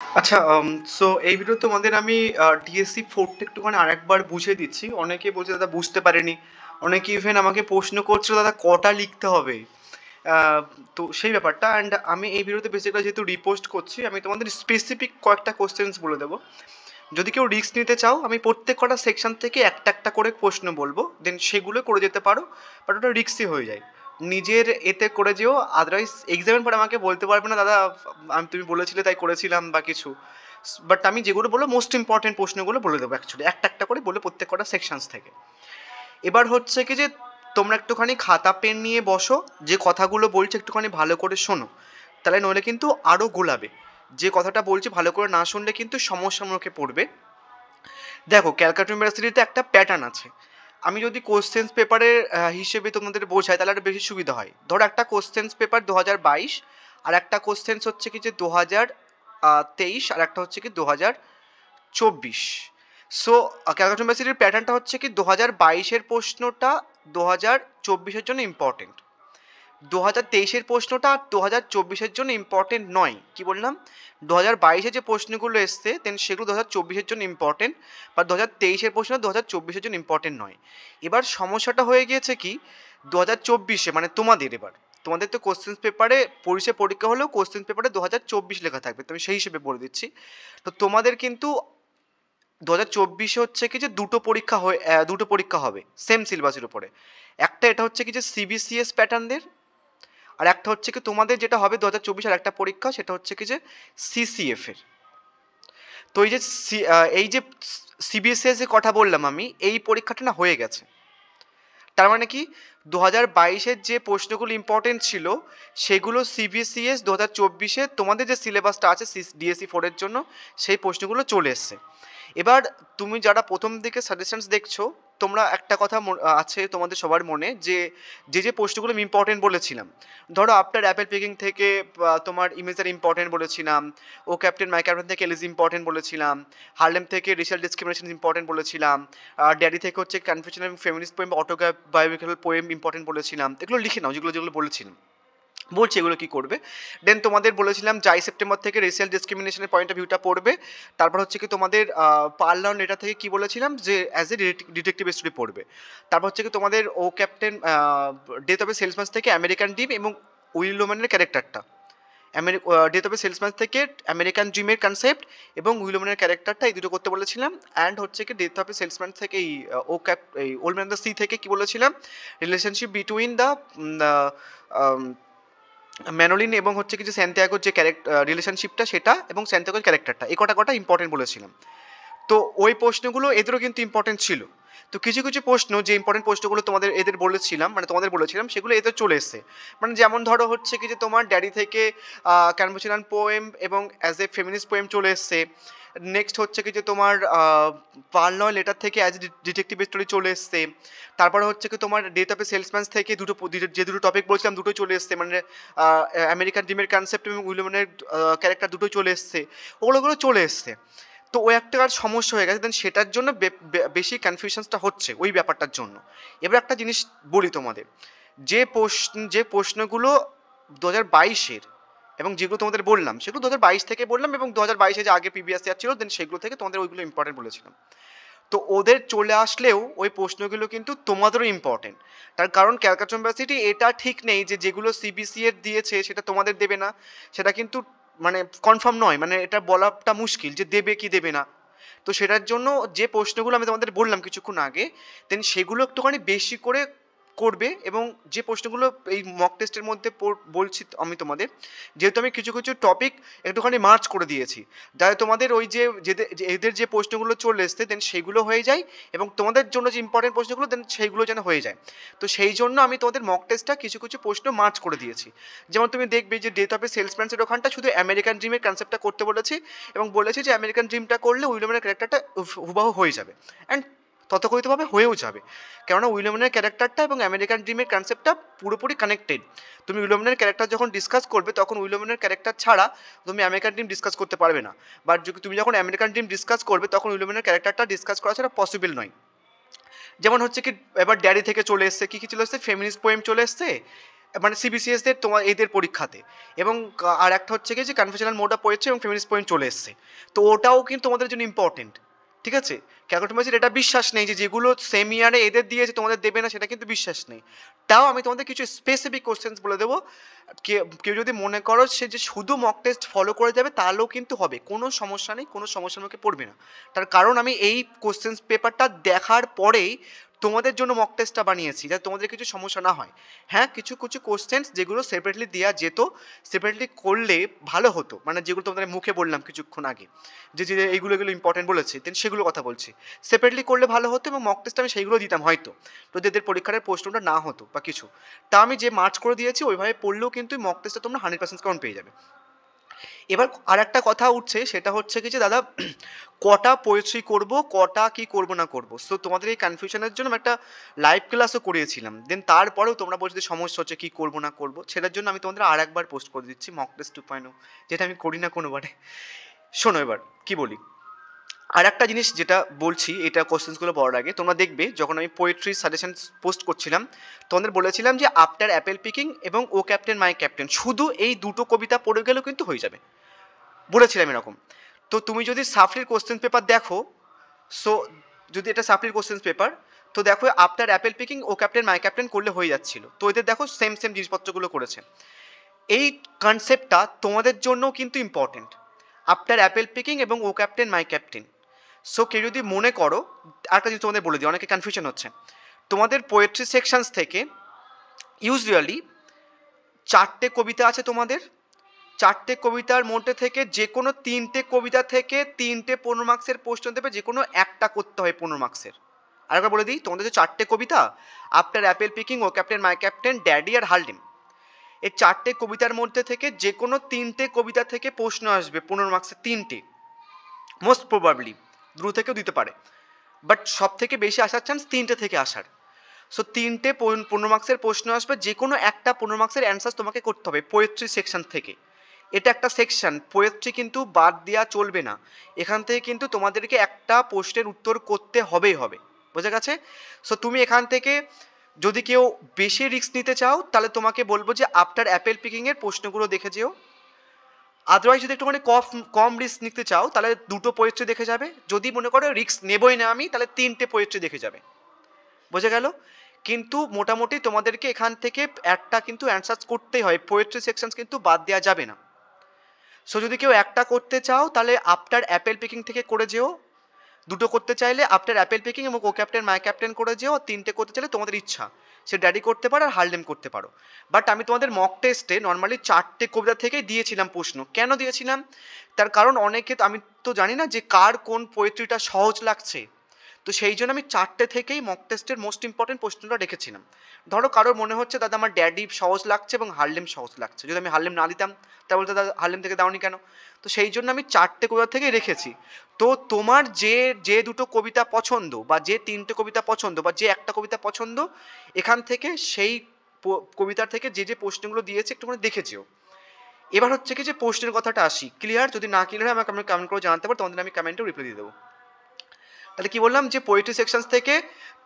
আচ্ছা, সো এই ভিডিও তোমাদের আমি ডিএসসি 4 টা একটুখানি আরেকবার বুঝিয়ে দিচ্ছি। অনেকে বলছে দাদা বুঝতে পারেনি। অনেকে ইভেন আমাকে প্রশ্ন করছিল দাদা কটা লিখতে হবে? আহ, তো সেই ব্যাপারটা অ্যান্ড আমি এই ভিডিওতে বেসিক্যালি যেহেতু রিপোস্ট করছি আমি তোমাদের স্পেসিফিক কয়েকটা কোশ্চেন্স বলে দেবো। যদি কেউ রিস্ক নিতে চাও আমি প্রত্যেক কটা সেকশন থেকে একটা একটা করে প্রশ্ন বলবো, দেন সেগুলো করে যেতে পারো। বাট ওটা রিস্কই হয়ে যায়, নিজের এতে করে যেও। আদারওয়াইজ এক্সামের পরে আমাকে বলতে পারবে না দাদা আমি তুমি বলেছিলে তাই করেছিলাম বা কিছু। বাট আমি যেগুলো বলবো মোস্ট ইম্পর্টেন্ট প্রশ্নগুলো বলে দেবো অ্যাকচুয়ালি একটা একটা করে বলে প্রত্যেক কটা সেকশনস থেকে। এবার হচ্ছে কি যে তোমরা একটুখানি খাতা পেন নিয়ে বসো, যে কথাগুলো বলছি একটুখানি ভালো করে শোনো, তাহলে নইলে কিন্তু আরও গোলাবে। যে কথাটা বলছি ভালো করে না শুনলে কিন্তু সমস্যার মুখে পড়বে। দেখো ক্যালকাটা ইউনিভার্সিটিতে একটা প্যাটার্ন আছে। আমি যদি কোশ্চেন্স পেপারের হিসেবে তোমাদের বোঝাই তাহলে একটা বেশি সুবিধা হয়। ধরো একটা কোশ্চেন্স পেপার 2022, আর একটা কোশ্চেন্স হচ্ছে কি যে 2023, আর একটা হচ্ছে কি 2024। সো ক্যালকাটা ইউনিভার্সিটির প্যাটার্নটা হচ্ছে কি 2022-এর প্রশ্নটা 2024-এর জন্য ইম্পর্টেন্ট, 2023-এর প্রশ্নটা 2024-এর জন্য ইম্পর্টেন্ট নয়। কি বললাম? 2022-এ যে প্রশ্নগুলো এসছে দেন সেগুলো 2024-এর জন্য ইম্পর্টেন্ট, বা 2023-এর প্রশ্ন 2024-এর জন্য ইম্পর্টেন্ট নয়। এবার সমস্যাটা হয়ে গিয়েছে কি 2024-এ মানে তোমাদের এবার তোমাদের তো কোশ্চেন পেপারে পরীক্ষা হলেও কোশ্চেন পেপারে 2024 লেখা থাকবে, তো আমি সেই হিসেবে বলে দিচ্ছি। তো তোমাদের কিন্তু 2024-এ হচ্ছে কি যে দুটো পরীক্ষা হবে সেম সিলেবাসের উপরে। একটা এটা হচ্ছে কি যে সিবিসিএস প্যাটার্নদের, আর একটা হচ্ছে কি তোমাদের যেটা হবে 2024 আর একটা পরীক্ষা সেটা হচ্ছে কি যে সিসিএফ এর। তো এই যে সিবিএসএস এর কথা বললাম আমি, এই পরীক্ষাটা না হয়ে গেছে। তার মানে কি 2022-এর যে প্রশ্নগুলো ইম্পর্টেন্ট ছিল সেগুলো সিবিসিএস 2024-এ তোমাদের যে সিলেবাসটা আছে ডিএসসি 4-এর জন্য সেই প্রশ্নগুলো চলে এসছে। এবার তুমি যারা প্রথম দিকে সাজেশনস দেখছো, তোমরা একটা কথা আছে তোমাদের সবার মনে যে যে যে প্রশ্নগুলো আমি ইম্পর্টেন্ট বলেছিলাম, ধরো আফটার অ্যাপেল পিকিং থেকে তোমার ইমেজার ইম্পর্টেন্ট বলেছিলাম, ও ক্যাপ্টেন মাই ক্যাপ্টেন থেকে এলিজ ইম্পর্টেন্ট বলেছিলাম, হার্লেম থেকে রেশিয়াল ডিসক্রিমিনেশন ইম্পর্টেন্ট বলেছিলাম, ড্যাডি থেকে হচ্ছে কনফিউশন এবং feminist poem autobiographical poem important বলেছিলাম। এগুলো লিখে নাও যেগুলো যেগুলো বলেছিলাম, বলছি এগুলো কি করবে। দেন তোমাদের বলেছিলাম যাই সেপ্টেম্বর থেকে রেসিয়াল ডিসক্রিমিনেশনের পয়েন্ট অফ ভিউটা পড়বে। তারপর হচ্ছে কি তোমাদের পার্লার এটা থেকে কি বলেছিলাম যে অ্যাজ এ ডিটেকটিভ স্টোরি পড়বে। তারপর হচ্ছে কি তোমাদের O captain death of a salesman থেকে আমেরিকান ড্রিম এবং উইল লোম্যানের ক্যারেক্টারটা, ডেথ অফ এ সেলসম্যান থেকে আমেরিকান ড্রিমের কনসেপ্ট এবং উইলম্যানের ক্যারেক্টারটা, এই দুটো করতে বলেছিলাম। অ্যান্ড হচ্ছে কি ডেথ অফ এ সেলসম্যান থেকে এই ওল্ড ম্যান দ্য সি থেকে কি বলেছিলাম রিলেশনশিপ বিটুইন দ্য ম্যানোলিন এবং হচ্ছে কি যে স্যান্টিয়াগোর যে রিলেশনশিপটা সেটা এবং স্যান্টিয়াগোর ক্যারেক্টারটা, এই কটা ইম্পর্টেন্ট বলেছিলাম। তো ওই প্রশ্নগুলো এদেরও কিন্তু ইম্পর্টেন্ট ছিল। তো কিছু কিছু প্রশ্ন যে ইম্পর্টেন্ট প্রশ্নগুলো তোমাদের এদের বলেছিলাম মানে তোমাদের বলেছিলাম সেগুলো এদের চলে এসছে। মানে যেমন ধরো হচ্ছে কি যে তোমার ড্যাডি থেকে কনফিউশনাল পোয়েম এবং অ্যাজ এ ফেমিনিস্ট পোয়েম চলে এসছে। নেক্সট হচ্ছে কি যে তোমার পার্লয় লেটার থেকে অ্যাজ এ ডিটেকটিভ স্টোরি চলে এসছে। তারপরে হচ্ছে কি তোমার ডেথ অফ এ সেলসম্যান থেকে যে দুটো টপিক বলছিলাম দুটোই চলে এসছে, মানে আমেরিকান ড্রিমের কনসেপ্ট এবং উইলিয়ামের ক্যারেক্টার দুটোই চলে এসছে, ওগুলোগুলো চলে এসছে। তো ওই একটা আর সমস্যা হয়ে গেছে, দেন সেটার জন্য বেশি কনফিউশনসটা হচ্ছে ওই ব্যাপারটার জন্য। এবার একটা জিনিস বলি তোমাদের, যে প্রশ্নগুলো 2022-এর এবং যেগুলো তোমাদের বললাম সেগুলো 2022 থেকে বললাম, এবং 2022-এ যে আগে প্রিভিয়াস ইয়ার ছিল দেন সেগুলো থেকে তোমাদের ওইগুলো ইম্পর্টেন্ট বলেছিলাম। তো ওদের চলে আসলেও ওই প্রশ্নগুলো কিন্তু তোমাদেরও ইম্পর্টেন্ট। তার কারণ ক্যালকাটা ইউনিভার্সিটি এটা ঠিক নেই যে যেগুলো সিবিসি এর দিয়েছে সেটা তোমাদের দেবে না, সেটা কিন্তু মানে কনফার্ম নয়, মানে এটা বলাটা মুশকিল যে দেবে কি দেবে না। তো সেটার জন্য যে প্রশ্নগুলো আমি তোমাদের বললাম কিছুক্ষণ আগে দেন সেগুলো একটুখানি বেশি করে করবে, এবং যে প্রশ্নগুলো এই মক টেস্টের মধ্যে বলছি আমি তোমাদের, যেহেতু আমি কিছু কিছু টপিক একটুখানি মার্চ করে দিয়েছি যাতে তোমাদের ওই এদের যে প্রশ্নগুলো চলে এসছে দেন সেগুলো হয়ে যায়, এবং তোমাদের জন্য যে ইম্পর্টেন্ট প্রশ্নগুলো দেন সেইগুলো যেন হয়ে যায়। তো সেই জন্য আমি তোমাদের মক টেস্টটা কিছু কিছু প্রশ্ন মার্চ করে দিয়েছি। যেমন তুমি দেখবে যে ডেথ অফ এ সেলসম্যানের ওখানটা শুধু আমেরিকান ড্রিমের কনসেপ্টটা করতে বলেছি, এবং বলেছি যে আমেরিকান ড্রিমটা করলে উইলিয়ামের ক্যারেক্টারটা হুবাহু হয়ে যাবে, অ্যান্ড তথাকথিতভাবে হয়েও যাবে। কেননা উইলিয়ামের ক্যারেক্টারটা এবং আমেরিকান ড্রিমের কনসেপ্টটা পুরোপুরি কানেক্টেড। তুমি উইলিয়ামের ক্যারেক্টার যখন ডিসকাস করবে তখন উইলিয়ামের ক্যারেক্টার ছাড়া তুমি আমেরিকান ড্রিম ডিসকাস করতে পারবে না, বাট তুমি যখন আমেরিকান ড্রিম ডিসকাস করবে তখন উইলিয়ামের ক্যারেক্টারটা ডিসকাস করা ছাড়া পসিবল নয়। যেমন হচ্ছে কি এবার ড্যাডি থেকে চলে এসছে, কি কি চলে এসছে, ফেমিনিস্ট পোয়েম চলে এসছে, মানে সিবিসিএস দের তোমার এদের পরীক্ষাতে। এবং আর একটা হচ্ছে কি যে কনফেশনাল মোড অফ পোয়েট্রি এবং ফেমিনিস্ট পোয়েম চলে এসছে, তো ওটাও কিন্তু তোমাদের জন্য ইম্পর্টেন্ট। ঠিক আছে, ক্যালকুলেটর এটা বিশ্বাস নেই যে যেগুলো সেম ইয়ারে এদের দিয়েছে তোমাদের দেবে না, সেটা কিন্তু বিশ্বাস নেই। তাও আমি তোমাদের কিছু স্পেসিফিক কোশ্চেন্স বলে দেবো। কেউ যদি মনে করো সে যে শুধু মক টেস্ট ফলো করে যাবে তাহলেও কিন্তু হবে, কোনো সমস্যা নেই, কোনো সমস্যার মুখে পড়বে না। তার কারণ আমি এই কোশ্চেন্স পেপারটা দেখার পরেই তোমাদের জন্য মক টেস্টটা বানিয়েছি, যাতে তোমাদের কিছু সমস্যা না হয়। হ্যাঁ, কিছু কিছু কোশ্চেন্স যেগুলো সেপারেটলি দেওয়া যেত, সেপারেটলি করলে ভালো হতো, মানে যেগুলো তোমাদের মুখে বললাম কিছুক্ষণ আগে, যে যে এইগুলো এগুলো ইম্পর্টেন্ট বলেছি, দেন সেগুলো কথা বলছি। সেপারেটলি করলে ভালো হতো এবং মক টেস্ট আমি সেইগুলো দিতাম হয়তো, যদি এদের পরীক্ষার প্রশ্নটা না হতো বা কিছু। তা আমি যে মার্চ করে দিয়েছি ওইভাবে পড়লেও কিন্তু মক টেস্টে তোমরা 100% কাউন্ট পেয়ে যাবে। এবার আর একটা কথা উঠছে, সেটা হচ্ছে কি যে দাদা কটা পোয়েট্রি করব, কটা কি করব না করব। সো তোমাদের এই কনফিউশনের জন্য আমি একটা লাইভ ক্লাসও করিয়েছিলাম, দেন তারপরেও তোমরা বলছো যে সমস্যা হচ্ছে কি করব না করব, সেটার জন্য আমি তোমাদের আর একবার পোস্ট করে দিচ্ছি মক টেস্ট 2.0, যেটা আমি করি না কোনোবারে। শোনো এবার কি বলি। আর একটা জিনিস যেটা বলছি, এটা কোশ্চেন্সগুলো বলার আগে তোমরা দেখবে, যখন আমি পোয়েট্রি সাজেশন পোস্ট করছিলাম তোমাদের বলেছিলাম যে আফটার অ্যাপেল পিকিং এবং ও ক্যাপ্টেন মাই ক্যাপ্টেন, শুধু এই দুটো কবিতা পড়ে গেলেও কিন্তু হয়ে যাবে, বলেছিলাম এরকম। তো তুমি যদি সাফলির কোশ্চেন পেপার দেখো, সো যদি এটা সাফলির কোশ্চেন পেপার, তো দেখো after apple picking O captain my captain করলে হয়ে যাচ্ছিল, তো এদের দেখো সেম সেম জিনিসপত্রগুলো করেছে। এই কনসেপ্টটা তোমাদের জন্য কিন্তু ইম্পর্টেন্ট, আফটার অ্যাপেল পিকিং এবং ও ক্যাপ্টেন মাই ক্যাপ্টেন। সো কেউ যদি মনে করো, একটা জিনিস তোমাদের বলে দিই, অনেকে কনফিউশন হচ্ছে, তোমাদের পোয়েট্রি সেকশনস থেকে ইউজুয়ালি 4টে কবিতা আছে তোমাদের, 4টে কবিতার মধ্যে থেকে যে কোনো 3টে কবিতা থেকে 3টে 15 মার্কসের প্রশ্ন দেবে, যে কোনো একটা করতে হয় 15 মার্কসের। আরেকবার বলে দিই, তোমাদের যে 4টে কবিতা, after apple picking, O captain my captain, daddy আর হালডিম, এই 4টে কবিতার মধ্যে থেকে যে কোনো 3টে কবিতা থেকে প্রশ্ন আসবে 15 মার্কসের, 3টে মোস্ট প্রবাবলি, দ্রুত থেকেও দিতে পারে, বাট সব থেকে বেশি আসার চান্স 3টে থেকে আসার। সো 3টে 15 মার্কসের প্রশ্ন আসবে, যে কোনো একটা 15 মার্কসের অ্যান্সার তোমাকে করতে হবে পোয়েট্রি সেকশন থেকে। এটা একটা সেকশন, পোয়েট্রি কিন্তু বাদ দেওয়া চলবে না, এখান থেকে কিন্তু তোমাদেরকে একটা প্রশ্নের উত্তর করতে হবেই হবে, বোঝা গেছে? সো তুমি এখান থেকে যদি কেউ বেশি রিস্ক নিতে চাও, তাহলে তোমাকে বলবো যে আফটার অ্যাপেল পিকিং এর প্রশ্নগুলো দেখে যেও। আদারওয়াইজ যদি একটুখানি কম রিস্ক নিতে চাও, তাহলে দুটো পোয়েট্রি দেখে যাবে। যদি মনে করো রিস্ক নেবই না আমি, তাহলে 3টে পোয়েট্রি দেখে যাবে, বোঝা গেল? কিন্তু মোটামুটি তোমাদেরকে এখান থেকে একটা কিন্তু অ্যান্সার করতেই হয়, পোয়েট্রি সেকশন কিন্তু বাদ দেওয়া যাবে না। সো যদি কেউ একটা করতে চাও তাহলে আফটার অ্যাপেল পিকিং থেকে করে যেও, দুটো করতে চাইলে আফটার অ্যাপেল পিকিং এবং ও ক্যাপ্টেন মাই ক্যাপ্টেন করে যেও, 3টে করতে চাইলে তোমাদের ইচ্ছা, সে ড্যাডি করতে পারো আর হার্লেম করতে পারো। বাট আমি তোমাদের মক টেস্টে নর্মালি 4টে কবিতা থেকেই দিয়েছিলাম প্রশ্ন। কেন দিয়েছিলাম? তার কারণ অনেকে, আমি তো জানি না যে কার কোন পোয়েট্রিটা সহজ লাগছে, তো সেই জন্য আমি 4টে থেকেই মক টেস্টের মোস্ট ইম্পর্টেন্ট প্রশ্নটা রেখেছিলাম। ধরো কারোর মনে হচ্ছে দাদা আমার ড্যাডি সহজ লাগছে এবং হার্লেম সহজ লাগছে, যদি আমি হার্লেম না দিতাম তাহলে বলতে দাদা হার্লেম থেকে দাওনি কেন? তো সেই জন্য আমি 4টে কবিতা থেকেই রেখেছি। তো তোমার যে যে দুটো কবিতা পছন্দ বা যে 3টে কবিতা পছন্দ বা যে একটা কবিতা পছন্দ, এখান থেকে সেই কবিতার থেকে যে যে প্রশ্নগুলো দিয়েছে একটুখানি দেখেছিও। এবার হচ্ছে কি যে প্রশ্নের কথাটা আসি, ক্লিয়ার? যদি না ক্লিয়ার হয় আমাকে কমেন্ট করে জানাতে পারো, তোমাদের আমি কমেন্টে রিপ্লাই দিয়ে দেবো। তাহলে কি বললাম, যে পোয়েট্রি সেকশন থেকে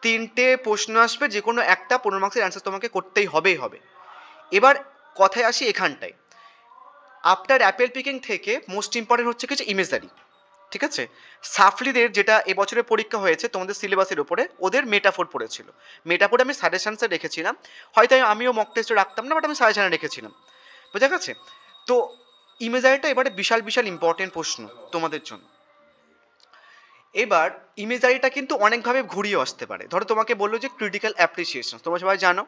3টে প্রশ্ন আসবে, যে কোনো একটা 15 মার্কসের অ্যান্সার তোমাকে করতেই হবেই হবে। এবার কথায় আসি এখানটায়, আফটার অ্যাপেল পিকিং থেকে মোস্ট ইম্পর্টেন্ট হচ্ছে কিছু ইমেজারি। ঠিক আছে, সাফলিদের যেটা এবছরের পরীক্ষা হয়েছে তোমাদের সিলেবাসের উপরে, ওদের মেটাফোর পড়েছিল, মেটাফোর আমি সাজেশনসে রেখেছিলাম, হয়তো আমিও মক টেস্টে রাখতাম না, বাট আমি সাজেশনে রেখেছিলাম, বোঝা গেছে? তো ইমেজারিটা এবারে বিশাল বিশাল ইম্পর্টেন্ট প্রশ্ন তোমাদের জন্য। এবার ইমেজারিটা কিন্তু অনেকভাবে ঘুরিয়ে আসতে পারে। ধরো তোমাকে বললো যে ক্রিটিক্যাল অ্যাপ্রিসিয়েশন, তোমরা সবাই জানো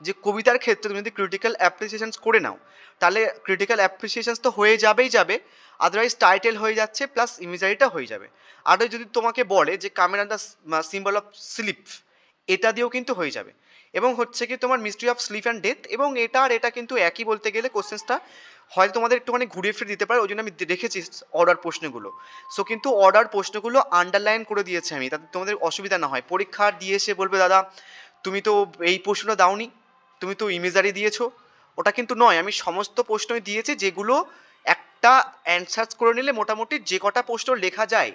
যে কবিতার ক্ষেত্রে তুমি যদি ক্রিটিক্যাল অ্যাপ্রিসিয়েশন করে নাও, তাহলে ক্রিটিক্যাল অ্যাপ্রিসিয়েশন তো হয়ে যাবেই যাবে, আদারওয়াইজ টাইটেল হয়ে যাচ্ছে প্লাস ইমেজারিটা হয়ে যাবে। আর যদি তোমাকে বলে যে কামের দ্য সিম্বল অফ স্লিপ, এটা দিয়েও কিন্তু হয়ে যাবে। এবং হচ্ছে কি তোমার mystery of sleep and death, এবং এটা আর এটা কিন্তু একই বলতে গেলে, কোশ্চেন্সটা হয়তো তোমাদের একটুখানি ঘুরিয়ে ফিরে দিতে পারে, ওই জন্য আমি রেখেছি অর্ডার প্রশ্নগুলো। সো কিন্তু অর্ডার প্রশ্নগুলো আন্ডারলাইন করে দিয়েছি আমি, তাতে তোমাদের অসুবিধা না হয়। পরীক্ষা দিয়ে এসে বলবে দাদা তুমি তো এই প্রশ্নটা দাওনি, তুমি তো ইমেজারি দিয়েছো, ওটা কিন্তু নয়, আমি সমস্ত প্রশ্নই দিয়েছি, যেগুলো একটা অ্যান্সার করে নিলে মোটামুটি যে কটা প্রশ্ন লেখা যায়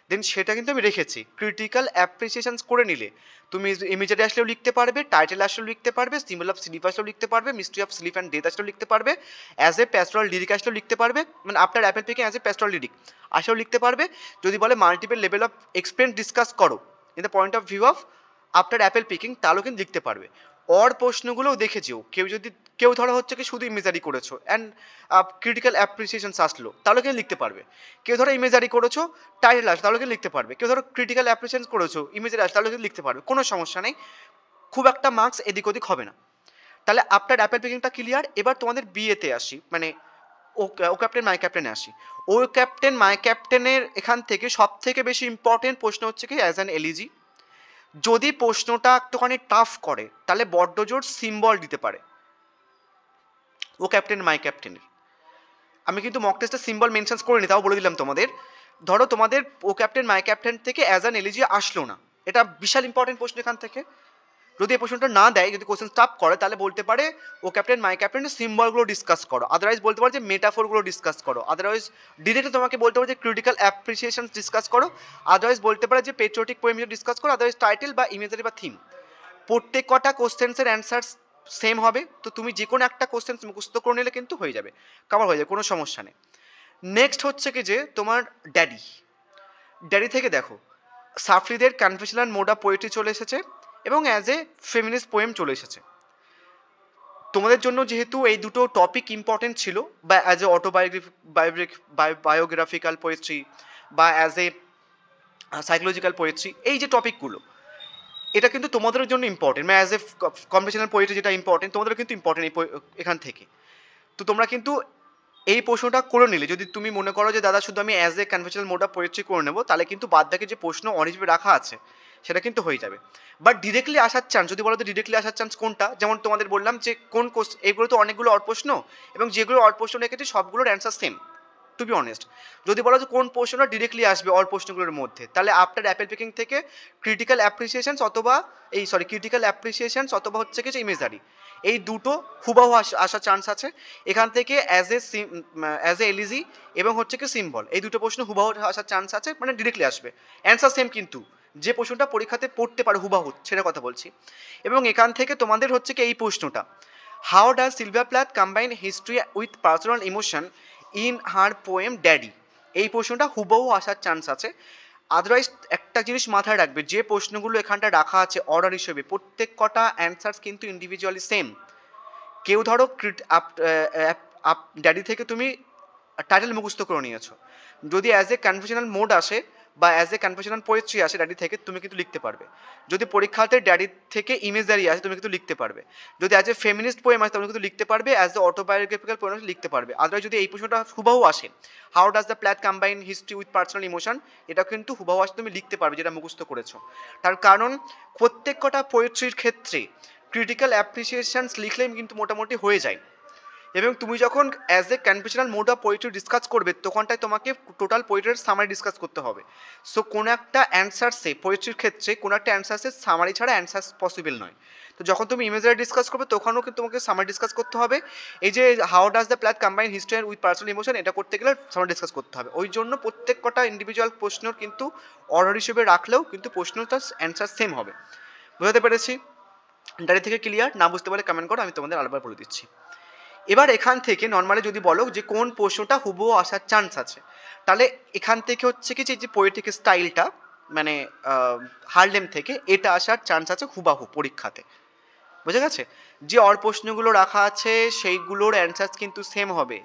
দেন সেটা কিন্তু আমি রেখেছি। ক্রিটিক্যাল অ্যাপ্রিসিয়েশনস করে নিলে তুমি ইমেজারি আসলেও লিখতে পারবে, টাইটেল আসলেও লিখতে পারবে, সিম্বল অফ স্লিপ আসলেও লিখতে পারবে, mystery of sleep and death আসলেও লিখতে পারবে, অ্যাজ এ প্যাস্টোরাল লিরিক আসলেও লিখতে পারবে, মানে আপনার apple picking as a pastoral lyric আসলেও লিখতে পারবে। যদি বলে multiple level of experience discuss করো in the point of view of after apple picking, তাহলেও কিন্তু লিখতে পারবে। অর প্রশ্নগুলোও দেখেছিও, কেউ ধরো হচ্ছে কি শুধু ইমেজারি করেছো অ্যান্ড ক্রিটিক্যাল অ্যাপ্রিসিয়েশনস আসলো, তাহলে কিন্তু লিখতে পারবে। কেউ ধরো ইমেজারি করেছো, টাইটেল আসলো, তাহলে কিন্তু লিখতে পারবে। কেউ ধরো ক্রিটিক্যাল অ্যাপ্রিসিয়েশন করেছো, ইমেজারি আসলো, তাহলে কিন্তু লিখতে পারবে, কোনো সমস্যা নেই, খুব একটা মার্কস এদিক ওদিক হবে না। তাহলে আফটার অ্যাপেল পিকিংটা ক্লিয়ার। এবার তোমাদের বিয়েতে আসি, মানে ও ক্যাপ্টেন মাই ক্যাপ্টেনে আসি। ও ক্যাপ্টেন মাই ক্যাপ্টেনের এখান থেকে সব থেকে বেশি ইম্পর্টেন্ট প্রশ্ন হচ্ছে কি অ্যাজ অ্যান এলইজি, যদি প্রশ্নটা একটুখানি টাফ করে তাহলে বড্ড জোর সিম্বল দিতে পারে ও ক্যাপ্টেন মাই ক্যাপ্টেনের। আমি কিন্তু মক টেস্টে সিম্বল মেনশনস করে নি, তাও বলে দিলাম তোমাদের। ধরো তোমাদের ও ক্যাপ্টেন মাই ক্যাপ্টেন থেকে অ্যাজ অ্যান এলইজি আসলো না, এটা বিশাল ইম্পর্টেন্ট প্রশ্ন এখান থেকে। যদি এই প্রশ্নটা না দেয়, যদি কোশ্চেন স্টাফ করে, তাহলে বলতে পারে ও ক্যাপ্টেন মাই ক্যাপ্টেনের সিম্বলগুলো ডিসকাস করো, আদারওয়াইজ বলতে পারে যে মেটাফোরগুলো ডিসকাস করো, আদারওয়াইজ ডিরেক্টলি তোমাকে বলতে পারে যে ক্রিটিক্যাল অ্যাপ্রিসিয়েশন ডিসকাস করো, আদারওয়াইজ বলতে পারে যে পেট্রিয়টিক পোয়েম ডিসকাস করো, আদারওয়াইজ টাইটেল বা ইমেজারি বা থিম। প্রত্যেক কটা কোশ্চেন্সের অ্যান্সার সেম হবে, তো তুমি যে কোনো একটা কোশ্চেন মুখস্থ করে নিলে কিন্তু হয়ে যাবে, কভার হয়ে যাবে, কোনো সমস্যা নেই। নেক্সট হচ্ছে কি যে তোমার ড্যাডি থেকে দেখো সাফরিদের কনফেশনাল মোড অফ পোয়েট্রি চলে এসেছে এবং অ্যাজ এ ফেমিনিস্ট পোয়েম চলে এসেছে। তোমাদের জন্য যেহেতু এই দুটো টপিক ইম্পর্টেন্ট ছিল, বা অ্যাজ এ বায়োগ্রাফিক্যাল পোয়েট্রি বা অ্যাজ এ সাইকোলজিক্যাল পোয়েট্রি, এই যে টপিকগুলো, এটা কিন্তু তোমাদের জন্য ইম্পর্টেন্ট, মানে অ্যাজ এ কনভেনশনাল পোয়েট্রি যেটা ইম্পর্টেন্ট, তোমাদের কিন্তু ইম্পর্টেন্ট এখান থেকে। তো তোমরা কিন্তু এই প্রশ্নটা করে নিলে, যদি তুমি মনে করো যে দাদা শুধু আমি as a conventional mode of poetry করে নেবো, তাহলে কিন্তু বাদ বাকি যে প্রশ্ন অনিজবে রাখা আছে সেটা কিন্তু হয়ে যাবে। বাট ডিরেক্টলি আসার চান্স, যদি বলো তো ডিরেক্টলি আসার চান্স কোনটা, যেমন তোমাদের বললাম যে কোন কোশ্চেন, এগুলো তো অনেকগুলো অর প্রশ্ন, এবং যেগুলো অর প্রশ্ন রেখেছি সবগুলোর answer same, to be honest. যদি বলো যে কোন প্রশ্নটা ডিরেক্টলি আসবে অল প্রশ্নগুলোর মধ্যে, তাহলে আফটার অ্যাপেল পিকিং থেকে ক্রিটিক্যাল অ্যাপ্রিসিয়েশনস অথবা ক্রিটিক্যাল অ্যাপ্রিসিয়েশনস অথবা হচ্ছে কি ইমেজারি, এই দুটো হুবাহু আসার চান্স আছে। এখান থেকে অ্যাজ এ এলিজি এবং হচ্ছে কি সিম্বল, এই দুটো প্রশ্ন হুবাহু আসার চান্স আছে, মানে ডিরেক্টলি আসবে, অ্যান্সার সেম, কিন্তু যে প্রশ্নটা পরীক্ষাতে পড়তে পারে হুবাহু সেটা কথা বলছি। এবং এখান থেকে তোমাদের হচ্ছে কি এই প্রশ্নটা, how does Sylvia Plath combine history with personal emotion in her poem daddy, এই প্রশ্নটা হুবহু আসার চান্স আছে। আদারওয়াইজ একটা জিনিস মাথায় রাখবে, যে প্রশ্নগুলো এখানটা রাখা আছে অর্ডার হিসেবে, প্রত্যেক কটা অ্যান্সার্স কিন্তু ইন্ডিভিজুয়ালি সেম। কেউ ধরো ড্যাডি থেকে তুমি টাইটেল মুখস্থ করে নিয়েছো, যদি অ্যাজ এ কনভেনশনাল মোড আসে বা অ্যাজ এ কনভেনশনাল পোয়েট্রি আসে ড্যাডি থেকে, তুমি কিন্তু লিখতে পারবে। যদি পরীক্ষাতে ড্যাডি থেকে ইমেজারি আসে, তুমি কিন্তু লিখতে পারবে। যদি অ্যাজ এ ফেমিনিস্ট পোয়েম আসে, তুমি কিন্তু লিখতে পারবে। অ্যাজ এ অটোবায়োগ্রাফিক্যাল পোয়েম লিখতে পারবে। আদারওয়াইজ যদি এই প্রশ্নটা হুবাহু আসে, how does the Plath combine history with personal emotion, এটা কিন্তু হুবাহু আসে, তুমি লিখতে পারবে যেটা মুখস্থ করেছো। তার কারণ প্রত্যেক কটা পোয়েট্রির ক্ষেত্রে ক্রিটিক্যাল অ্যাপ্রিসিয়েশনস লিখলেই কিন্তু মোটামুটি হয়ে যায়। এবং তুমি যখন as a conventional mode of poetry discuss করবে, তখনটাই তোমাকে টোটাল পোয়েট্রির সামারি ডিসকাস করতে হবে। সো কোনো একটা অ্যান্সারসে, পোয়েট্রির ক্ষেত্রে কোনো একটা অ্যান্সারসে সামারি ছাড়া অ্যান্সার পসিবল নয়। তো যখন তুমি ইমেজারি ডিসকাস করবে, তখনও কিন্তু তোমাকে সামারি ডিসকাস করতে হবে। এই যে how does the Plath combine history with personal emotion, এটা করতে গেলে সামারি ডিসকাস করতে হবে। ওই জন্য প্রত্যেক কটা ইন্ডিভিজুয়াল প্রশ্ন কিন্তু অর্ডার হিসেবে রাখলেও কিন্তু প্রশ্নটার অ্যান্সার সেম হবে। বুঝতে পেরেছি? ডায়রি থেকে ক্লিয়ার? না বুঝতে পারলে কমেন্ট করো, আমি তোমাদের আরেকবার বলে দিচ্ছি। এবার এখান থেকে নর্মালি যদি বলো যে কোন প্রশ্নটা হুবহু আসার চান্স আছে, তাহলে এখান থেকে হচ্ছে কি যে পোয়েটিক স্টাইলটা, মানে হার্লেম থেকে এটা আসার চান্স আছে হুবাহু পরীক্ষাতে। বুঝে গেছে? যে অর প্রশ্নগুলো রাখা আছে সেইগুলোর অ্যান্সার কিন্তু সেম হবে।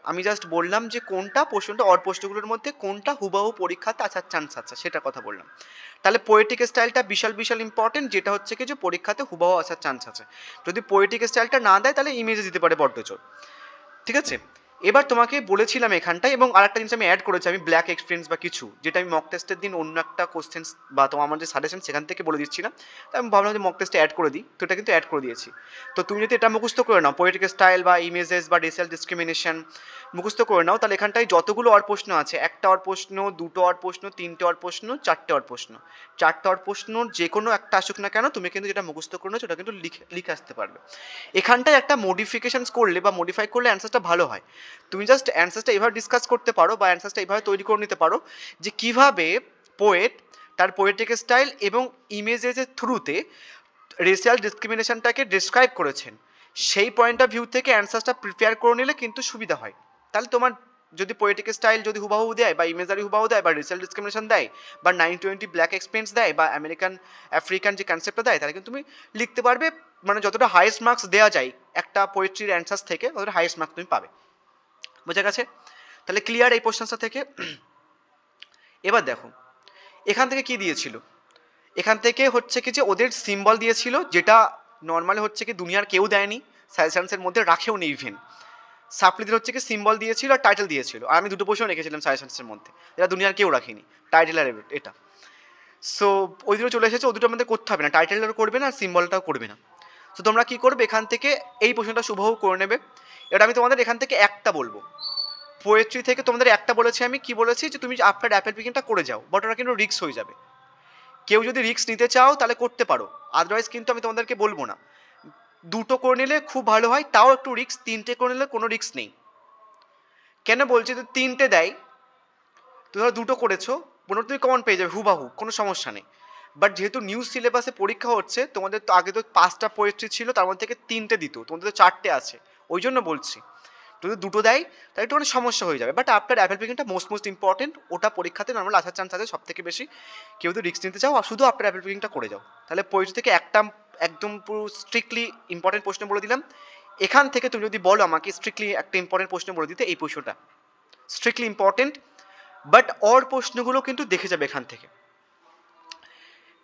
আমি জাস্ট বললাম যে কোনটা প্রশ্নটা অর প্রশ্নগুলোর মধ্যে কোনটা হুবাহু পরীক্ষাতে আসার চান্স আছে, সেটা কথা বললাম। তাহলে পোয়েটিক স্টাইলটা বিশাল ইম্পর্টেন্ট, যেটা হচ্ছে কি যে পরীক্ষাতে হুবাহু আসার চান্স আছে। যদি পোয়েটিক স্টাইলটা না দেয়, তাহলে ইমেজে দিতে পারে বড্ড জোর। ঠিক আছে? এবার তোমাকে বলেছিলাম এখানটায়, এবং আরেকটা জিনিস আমি অ্যাড করেছি, আমি ব্ল্যাক এক্সপিরিয়েন্স বা কিছু, যেটা আমি মক টেস্টের দিন অন্য একটা কোশ্চেন বা তোমার আমার যে সাজেশন সেখান থেকে বলে দিচ্ছিলাম, তাই আমি ভাবলাম যে মক টেস্টে অ্যাড করে দিই, তো এটা কিন্তু অ্যাড করে দিয়েছি। তো তুমি যদি এটা মুখস্থ করে নাও, পোয়েটিক স্টাইল বা ইমেজেস বা রেসিয়াল ডিসক্রিমিনেশন মুখস্থ করে নাও, তাহলে এখানটায় যতগুলো অর প্রশ্ন আছে, একটা অর প্রশ্ন, দুটো অর প্রশ্ন, তিনটে অর প্রশ্ন, চারটে অর প্রশ্ন, চারটে অর প্রশ্ন যে কোনো একটা আসুক না কেন, তুমি কিন্তু যেটা মুখস্থ করে নাও সেটা কিন্তু লিখে আসতে পারবে। এখানটায় একটা মডিফিকেশন করলে বা মডিফাই করলে অ্যান্সারটা ভালো হয়। তুমি জাস্ট অ্যান্সারটা এইভাবে ডিসকাস করতে পারো বা অ্যান্সারটা এইভাবে তৈরি করে নিতে পারো যে কিভাবে পোয়েট তার পোয়েটিক স্টাইল এবং ইমেজের থ্রুতে রেসিয়াল ডিসক্রিমিনেশনটাকে ডিসক্রাইব করেছেন, সেই পয়েন্ট অফ ভিউ থেকে অ্যান্সারটা প্রিপেয়ার করে নিলে কিন্তু সুবিধা হয়। তাহলে তোমার যদি পোয়েটিক স্টাইল যদি হুবাহু দেয় বা ইমেজারি হুবাহু দেয় বা রেসিয়াল ডিসক্রিমিনেশন দেয় বা 920 ব্ল্যাক এক্সপেরিয়েন্স দেয় বা আমেরিকান আফ্রিকান যে কনসেপ্টটা দেয়, তাহলে কিন্তু তুমি লিখতে পারবে, মানে যতটা হাইয়েস্ট মার্কস দেওয়া যায় একটা পোয়েট্রির অ্যান্সার থেকে ততটা হাইয়েস্ট মার্কস তুমি পাবে। বোঝা গেছে? তাহলে ক্লিয়ার এই কোশ্চেনটা থেকে। এবার দেখো এখান থেকে কি দিয়েছিল, এখান থেকে হচ্ছে কি যে ওদের সিম্বল দিয়েছিল, যেটা নর্মালি হচ্ছে কি দুনিয়ার কেউ দেয়নি, সাজেশনসের মধ্যে রাখেও নি ইভেন। সাপ্লিদের হচ্ছে কি সিম্বল দিয়েছিল আর টাইটেল দিয়েছিল, আর আমি দুটো প্রশ্ন রেখেছিলাম সাজেশনসের মধ্যে, যেটা দুনিয়ার কেউ রাখেনি, টাইটেল আর এটা। সো ওই দুটো চলে এসেছে, ওই দুটো আমাদের করতে হবে না, টাইটেলটাও করবে না আর সিম্বলটাও করবে না। তো তোমরা কি করবে, এখান থেকে এই প্রশ্নটা শুভও করে নেবে। এবার আমি তোমাদের এখান থেকে একটা বলবো, পোয়েট্রি থেকে তোমাদের একটা বলেছি, আমি কি বলেছি যে তুমি আফটার অ্যাপেল পিকিংটা করে যাও, বাট ওটা কিন্তু রিস্ক হয়ে যাবে। কেউ যদি রিস্ক নিতে চাও তাহলে করতে পারো, আদারওয়াইজ কিন্তু আমি তোমাদেরকে বলবো না। দুটো করে নিলে খুব ভালো হয়, তাও একটু রিস্ক, তিনটে করে নিলে কোনো রিস্ক নেই। কেন বলছি, তো তিনটে দেয়, তো ধরো দুটো করেছো, পনেরো তুমি কমন পেয়ে যাবে হুবাহু, কোনো সমস্যা নেই। বাট যেহেতু নিউজ সিলেবাসে পরীক্ষা হচ্ছে, তোমাদের তো আগে তো 5টা পোয়েট্রি ছিল, তার মধ্যে থেকে 3টে দিত, তোমাদের তো 4টে আছে, ওই জন্য বলছি। যদি দুটো দেয় তাহলে একটু অনেক সমস্যা হয়ে যাবে। বাট আফটার অ্যাপেল পিকিংটা মোস্ট ইম্পর্টেন্ট, ওটা পরীক্ষাতে নর্মাল আসার চান্স আছে সব থেকে বেশি। কেউ যদি রিস্ক নিতে চাও শুধু আফটার অ্যাপেল পিকিংটা করে যাও, তাহলে পোয়েট্রি থেকে একটা একদম পুরো স্ট্রিক্টলি ইম্পর্টেন্ট প্রশ্ন বলে দিলাম। এখান থেকে তুমি যদি বলো আমাকে স্ট্রিক্টলি একটা ইম্পর্টেন্ট প্রশ্ন বলে দিতে, এই প্রশ্নটা স্ট্রিক্টলি ইম্পর্টেন্ট, বাট অর প্রশ্নগুলো কিন্তু দেখে যাবে এখান থেকে।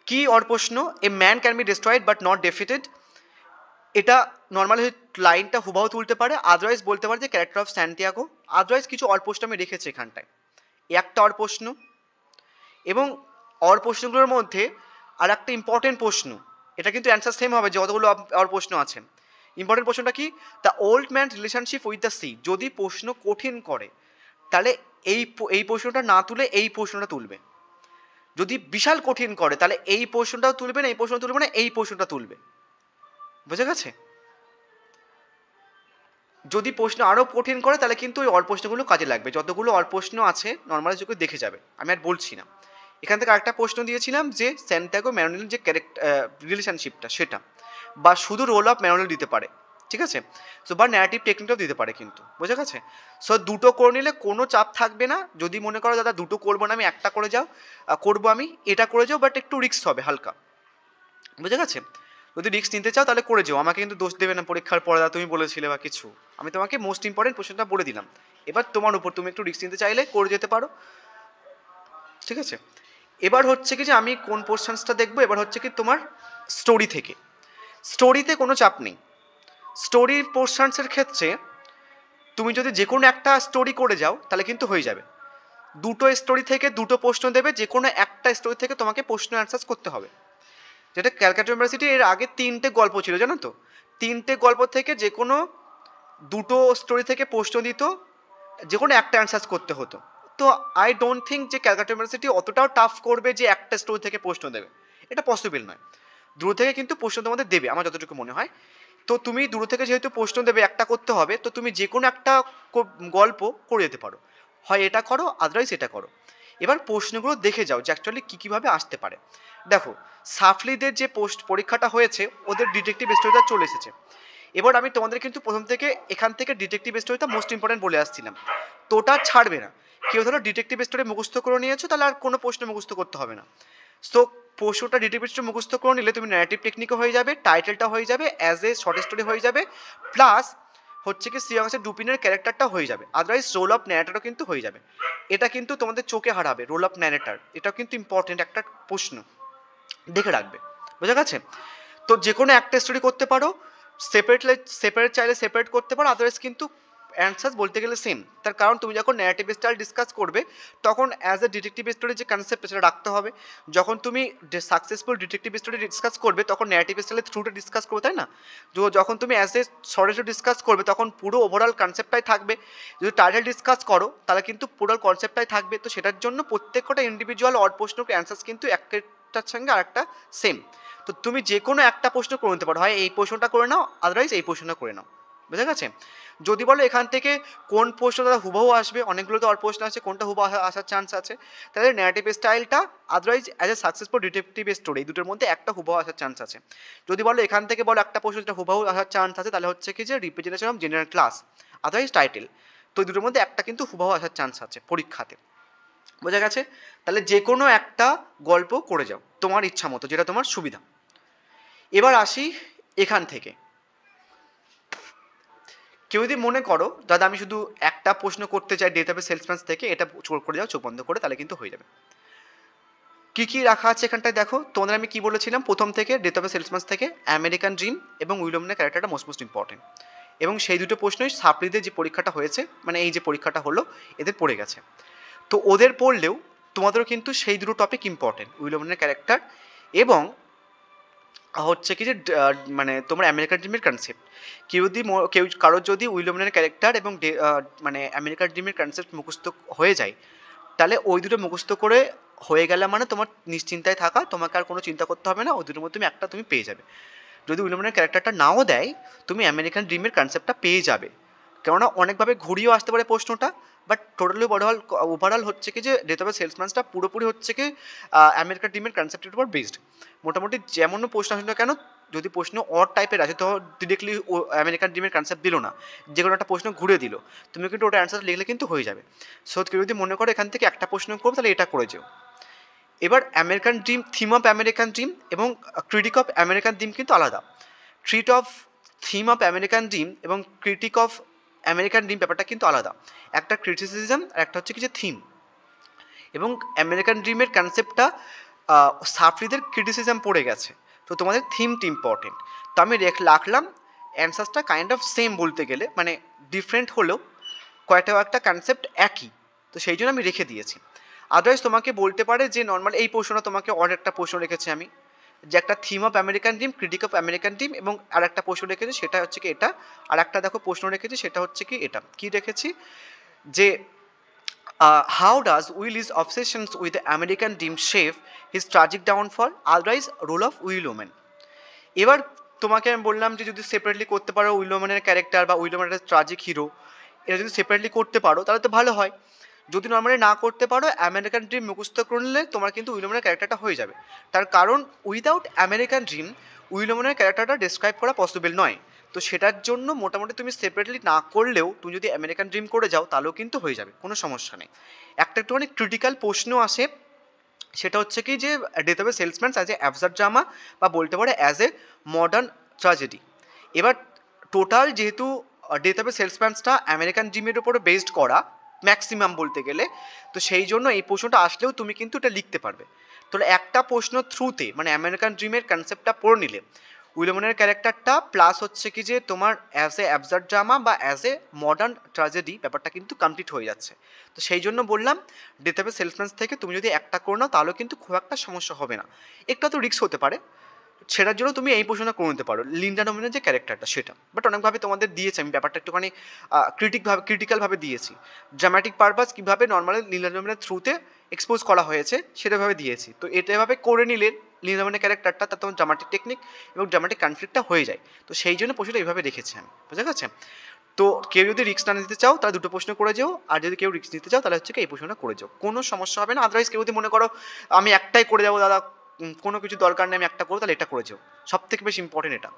কি অর প্রশ্ন, a man can be destroyed but not defeated, এটা নর্মালি লাইনটা হুবাহু তুলতে পারে, আদারওয়াইজ বলতে পারে যে ক্যারেক্টার অফ স্যান্টিয়াগো, আদারওয়াইজ কিছু অর প্রশ্ন আমি রেখেছি এখানটায়, একটা অর প্রশ্ন। এবং অর প্রশ্নগুলোর মধ্যে আর একটা ইম্পর্টেন্ট প্রশ্ন, এটা কিন্তু অ্যান্সার সেম হবে যতগুলো অর প্রশ্ন আছে। ইম্পর্টেন্ট প্রশ্নটা কি, the old man relationship with the sea. যদি প্রশ্ন কঠিন করে তাহলে এই প্রশ্নটা না তুলে এই প্রশ্নটা তুলবে, যদি বিশাল কঠিন করে তাহলে এই প্রশ্নটাও তুলবে না, এই প্রশ্ন তুলবে না, এই প্রশ্নটা তুলবে। বুঝে গেছে? যদি প্রশ্ন আরো কঠিন করে তাহলে কিন্তু ওই অল্প প্রশ্নগুলো কাজে লাগবে, যতগুলো অল্প প্রশ্ন আছে নর্মাল যুগে দেখে যাবে, আমি আর বলছি না। এখান থেকে আরেকটা প্রশ্ন দিয়েছিলাম যে স্যান্টিয়াগো ম্যানুয়েল যে রিলেশনশিপটা, সেটা বা শুধু রোল অফ ম্যানুয়েল দিতে পারে, ঠিক আছে? সো বা ন্যারেটিভ টেকনিকটাও দিতে পারে কিন্তু, বোঝা গেছে? সো দুটো করে নিলে কোনো চাপ থাকবে না। যদি মনে করো দাদা দুটো করবো না, আমি একটা করে যাও, করবো আমি এটা করে যাও, বাট একটু রিস্ক হবে হালকা, বুঝে গেছে? যদি রিস্ক নিতে চাও তাহলে করে যাও, আমাকে কিন্তু দোষ দেবে না পরীক্ষার পরে দাদা তুমি বলেছিলে বা কিছু, আমি তোমাকে মোস্ট ইম্পর্টেন্ট প্রশ্নটা বলে দিলাম। এবার তোমার উপর, তুমি একটু রিস্ক নিতে চাইলে করে যেতে পারো, ঠিক আছে? এবার হচ্ছে কি যে আমি কোন পোর্শনসটা দেখবো, এবার হচ্ছে কি তোমার স্টোরি থেকে। স্টোরিতে কোনো চাপ নেই, স্টোরির পোর্শনসের ক্ষেত্রে তুমি যদি যে কোনো একটা স্টোরি করে যাও তাহলে কিন্তু হয়ে যাবে। দুটো স্টোরি থেকে দুটো প্রশ্ন দেবে, যে কোনো একটা স্টোরি থেকে তোমাকে প্রশ্ন অ্যান্সার করতে হবে। যেটা ক্যালকাটা ইউনিভার্সিটি এর আগে 3টে গল্প ছিল, জানো তো? 3টে গল্প থেকে যে কোনো দুটো স্টোরি থেকে প্রশ্ন দিত, যে কোনো একটা অ্যান্সার করতে হতো। তো আই ডোন্ট থিঙ্ক যে ক্যালকাটা ইউনিভার্সিটি অতটাও টাফ করবে যে একটা স্টোরি থেকে প্রশ্ন দেবে, এটা পসিবল নয়। দূর থেকে কিন্তু প্রশ্ন তোমাদের দেবে আমার যতটুকু মনে হয়। তো তুমি দূর থেকে যেহেতু প্রশ্ন দেবে, একটা করতে হবে, তো তুমি যে কোনো একটা গল্প করে যেতে পারো, হয় এটা করো আদারওয়াইজ এটা করো। এবার প্রশ্নগুলো দেখে যাও যে অ্যাকচুয়ালি কী কীভাবে আসতে পারে। দেখো সাফলিদের যে পরীক্ষাটা হয়েছে, ওদের ডিটেকটিভ স্টোরিটা চলে এসেছে। এবার আমি তোমাদের কিন্তু প্রথম থেকে এখান থেকে ডিটেকটিভ স্টোরিটা মোস্ট ইম্পর্টেন্ট বলে আসছিলাম, তো ওটা ছাড়বে না। কেউ ধরো ডিটেকটিভ স্টোরি মুখস্থ করে নিয়েছো, তাহলে আর কোনো প্রশ্ন মুখস্থ করতে হবে না। সো প্রশ্নটা ডিটেকটিভ স্টোরি মুখস্থ করে নিলে তুমি ন্যারেটিভ টেকনিকও হয়ে যাবে, টাইটেলটা হয়ে যাবে, অ্যাজ এ শর্ট স্টোরি হয়ে যাবে, প্লাস হচ্ছে কি সিয়াকাসের ডুপিনের ক্যারেক্টারটা হয়ে যাবে, আদারওয়াইজ রোল অফ ন্যারেটারও কিন্তু হয়ে যাবে। এটা কিন্তু তোমাদের চোখে হারাবে, রোল অফ ন্যারেটার, এটাও কিন্তু ইম্পর্টেন্ট একটা প্রশ্ন, দেখে রাখবে। বোঝা গেছে? তো যে কোনো একটা স্টোরি করতে পারো, সেপারেট চাইলে সেপারেট করতে পারো, আদারওয়াইজ কিন্তু অ্যান্সার বলতে গেলে সেম। তার কারণ তুমি যখন ন্যারেটিভ স্টাইল ডিসকাস করবে তখন অ্যাজ এ ডিটেকটিভ স্টোরি যে কনসেপ্ট সেটা রাখতে হবে। যখন তুমি সাকসেসফুল ডিটেকটিভ স্টোরি ডিসকাস করবে তখন ন্যারেটিভ স্টাইলের থ্রুটা ডিসকাস করবে, তাই না? তো যখন তুমি অ্যাজ এ শর্ট ডিসকাস করবে তখন পুরো ওভারঅল কনসেপ্টটাই থাকবে। যদি টাইটেল ডিসকাস করো তাহলে কিন্তু পুরো কনসেপ্টটাই থাকবে। তো সেটার জন্য প্রত্যেকটা ইন্ডিভিজুয়াল অড প্রশ্নকে অ্যান্সার কিন্তু একটার সঙ্গে আরেকটা সেম। তো তুমি যে কোনো একটা প্রশ্ন করে নিতে পারো, হয় এই প্রশ্নটা করে নাও আদারওয়াইজ এই প্রশ্নটা করে নাও। বুঝা গেছে? যদি বলো এখান থেকে কোন প্রশ্ন দাদা হুবহু আসবে, অনেকগুলো তো আর প্রশ্ন আছে, কোনটা হুবহু আসার চান্স আছে, তাহলে ন্যারেটিভ স্টাইলটা, otherwise as a successful detective story, এই দুটোর মধ্যে একটা হুবহু আসার চান্স আছে। যদি বলো এখান থেকে বলো একটা প্রশ্ন যেটা হুবহু আসার চান্স আছে, তাহলে হচ্ছে কি যে representation of general class, otherwise title. তো এই দুটোর মধ্যে একটা কিন্তু হুবহু আসার চান্স আছে পরীক্ষাতে। বোঝা গেছে? তাহলে যে কোনো একটা গল্প করে যাও তোমার ইচ্ছা মতো, যেটা তোমার সুবিধা। এবার আসি এখান থেকে, কেউ যদি মনে করো দাদা আমি শুধু একটা প্রশ্ন করতে চাই ডেট অফ সেলসম্যান থেকে, এটা করে যাও চোখ বন্ধ করে, তাহলে কিন্তু হয়ে যাবে। কি কি রাখা আছে এখানটায় দেখো, তোমাদের আমি কি বলেছিলাম প্রথম থেকে, ডেট অফ সাপ্লিমেন্টস থেকে আমেরিকান ড্রিম এবং উইলমনের ক্যারেক্টারটা মোস্ট ইম্পর্টেন্ট, এবং সেই দুটো প্রশ্নই সাপ্লিদের যে পরীক্ষাটা হয়েছে, মানে এই যে পরীক্ষাটা হলো, এদের পড়ে গেছে। তো ওদের পড়লেও তোমাদেরও কিন্তু সেই দুটো টপিক ইম্পর্টেন্ট, উইলমনের ক্যারেক্টার এবং হচ্ছে কি যে মানে তোমার আমেরিকান ড্রিমের কনসেপ্ট। কেউ কারোর যদি উইলমনের ক্যারেক্টার এবং মানে আমেরিকান ড্রিমের কনসেপ্ট মুখস্থ হয়ে যায়, তাহলে ওই দুটো মুখস্থ করে হয়ে গেলে মানে তোমার নিশ্চিন্তায় থাকা, তোমাকে আর কোনো চিন্তা করতে হবে না, ওই দুটোর মধ্যে তুমি একটা তুমি পেয়ে যাবে। যদি উইলমনের ক্যারেক্টারটা নাও দেয়, তুমি আমেরিকান ড্রিমের কনসেপ্টটা পেয়ে যাবে, কেননা অনেকভাবে ঘুরিয়েও আসতে পারে প্রশ্নটা। বাট টোটালি ওভারঅল হচ্ছে কি যে ডেথ অফ এ সেলসম্যানসটা পুরোপুরি হচ্ছে কি আমেরিকান ড্রিমের কনসেপ্টের উপর বেসড। মোটামুটি যেমন প্রশ্ন আসুন না কেন, যদি প্রশ্ন অড টাইপের আছে তো ডিরেক্টলি আমেরিকান ড্রিমের কনসেপ্ট দিল না, যে কোনো একটা প্রশ্ন ঘুরে দিল, তুমি কিন্তু ওটা অ্যান্সার লিখলে কিন্তু হয়ে যাবে। সো কেউ যদি মনে করো এখান থেকে একটা প্রশ্ন করবো, তাহলে এটা করে যেও। এবার American dream, theme of American dream এবং ক্রিটিক অফ আমেরিকান ড্রিম কিন্তু আলাদা। থিম অফ আমেরিকান ড্রিম এবং ক্রিটিক অফ আমেরিকান ড্রিম ব্যাপারটা কিন্তু আলাদা। একটা ক্রিটিসিজম আর একটা হচ্ছে কি যে থিম। এবং আমেরিকান ড্রিমের কনসেপ্টটা সাফরিদের ক্রিটিসিজম পড়ে গেছে, তো তোমাদের থিমটি ইম্পর্টেন্ট। তো আমি রাখলাম অ্যান্সারটা কাইন্ড অফ সেম বলতে গেলে, মানে ডিফারেন্ট হলেও কয়েকটা কনসেপ্ট একই, তো সেই জন্য আমি রেখে দিয়েছি। আদারওয়াইজ তোমাকে বলতে পারে যে নর্মাল এই প্রশ্নটা তোমাকে একটা প্রশ্ন রেখেছি আমি, যে একটা theme of American dream, critic of American dream, এবং আর একটা প্রশ্ন রেখেছি সেটা হচ্ছে কি এটা, আর একটা দেখো প্রশ্ন রেখেছি সেটা হচ্ছে কি এটা, কি রেখেছি যে how does Willy's obsessions with American dream shape his tragic downfall, otherwise role of Will Loman. এবার তোমাকে আমি বললাম যে যদি সেপারেটলি করতে পারো উইল ওমেনের ক্যারেক্টার বা উইল ওমেনের ট্রাজিক হিরো, এটা যদি সেপারেটলি করতে পারো তাহলে তো ভালো হয়। যদি নর্মালি না করতে পারো, আমেরিকান ড্রিম মুখস্থ করলে তোমার কিন্তু উইলমনের ক্যারেক্টারটা হয়ে যাবে। তার কারণ উইদাউট আমেরিকান ড্রিম উইলমনের ক্যারেক্টারটা ডেসক্রাইব করা পসিবল নয়। তো সেটার জন্য মোটামুটি তুমি সেপারেটলি না করলেও তুমি যদি আমেরিকান ড্রিম করে যাও তাহলেও কিন্তু হয়ে যাবে, কোনো সমস্যা নেই। একটা একটুখানি ক্রিটিক্যাল প্রশ্ন আসে, সেটা হচ্ছে কি যে death of a salesman as a absurd drama, বা বলতে পারে অ্যাজ এ মডার্ন ট্র্যাজেডি। এবার টোটাল যেহেতু ডেথ অফ এ সেলসম্যানসটা আমেরিকান ড্রিমের উপরে বেসড করা ম্যাক্সিমাম বলতে গেলে, তো সেই জন্য এই প্রশ্নটা আসলেও তুমি কিন্তু এটা লিখতে পারবে। তাহলে একটা প্রশ্ন থ্রুতে মানে আমেরিকান ড্রিমের কনসেপ্টটা পড়ে নিলে, উইলমনের ক্যারেক্টারটা প্লাস হচ্ছে কি যে তোমার অ্যাজ এ অ্যাবসার্ড ড্রামা বা অ্যাজ এ মডার্ন ট্র্যাজেডি ব্যাপারটা কিন্তু কমপ্লিট হয়ে যাচ্ছে। তো সেই জন্য বললাম ডেথ অফ এ সেলসম্যানস থেকে তুমি যদি একটা করে নাও তাহলেও কিন্তু খুব একটা সমস্যা হবে না, একটু তো রিস্ক হতে পারে, সেটার জন্য তুমি এই প্রশ্নটা করে নিতে পারো লিন্ডা ডমিনের যে ক্যারেক্টারটা সেটা। বাট অনেকভাবে তোমাদের দিয়েছে, আমি ব্যাপারটা একটুখানি ক্রিটিক্যালভাবে দিয়েছি, ড্রামাটিক পারপাস কীভাবে নর্মালি লিন্ডা ডমিনের থ্রুতে এক্সপোজ করা হয়েছে সেটাভাবে দিয়েছি। তো এটা এভাবে করে নিলে লিন্ডা ডমিনের ক্যারেক্টারটা, তার তোমার ড্রামাটিক টেকনিক এবং ড্রামাটিক কনফ্লিক্টটা হয়ে যায়। তো সেই জন্য প্রশ্নটা এইভাবে রেখেছি আমি, বুঝা গেছে? তো কেউ যদি রিস্ক না নিতে চাও তাহলে দুটো প্রশ্ন করে যাও, আর যদি কেউ রিস্ক নিতে চাও তাহলে হচ্ছে এই প্রশ্নটা করে যাও, কোনো সমস্যা হবে না। আদারওয়াইজ কেউ যদি মনে করো আমি একটাই করে যাবো দাদা, কোনো কিছু দরকার নেই আমি একটা করবো, তাহলে এটা করে যাও, সব থেকে বেশি ইম্পর্টেন্ট এটা।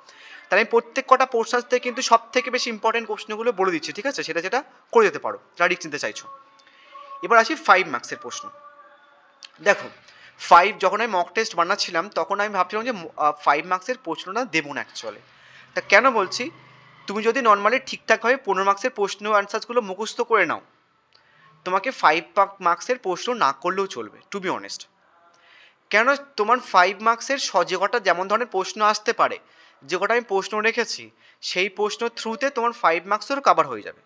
তাহলে আমি প্রত্যেক কটা পোর্শন থেকে কিন্তু সব থেকে বেশি ইম্পর্টেন্ট প্রশ্নগুলো বলে দিচ্ছি, ঠিক আছে? সেটা যেটা করে যেতে পারো যারা রিস্ক নিতে চাইছো। এবার আসি 5 মার্কসের প্রশ্ন। দেখো 5 যখন আমি মক টেস্ট বানাচ্ছিলাম তখন আমি ভাবছিলাম যে 5 মার্কসের প্রশ্নটা দেবো না অ্যাকচুয়ালি। তা কেন বলছি, তুমি যদি নর্মালি ঠিকঠাকভাবে 15 মার্কসের প্রশ্ন অ্যান্সারসগুলো মুখস্থ করে নাও, তোমাকে 5 মার্কসের প্রশ্ন না করলেও চলবে, টু বি অনেস্ট। কেন, তোমার 5 মার্কসের যে কটা যেমন ধরনের প্রশ্ন আসতে পারে, যে কটা আমি প্রশ্ন রেখেছি সেই প্রশ্ন থ্রুতে তোমার 5 মার্কসেরও কভার হয়ে যাবে।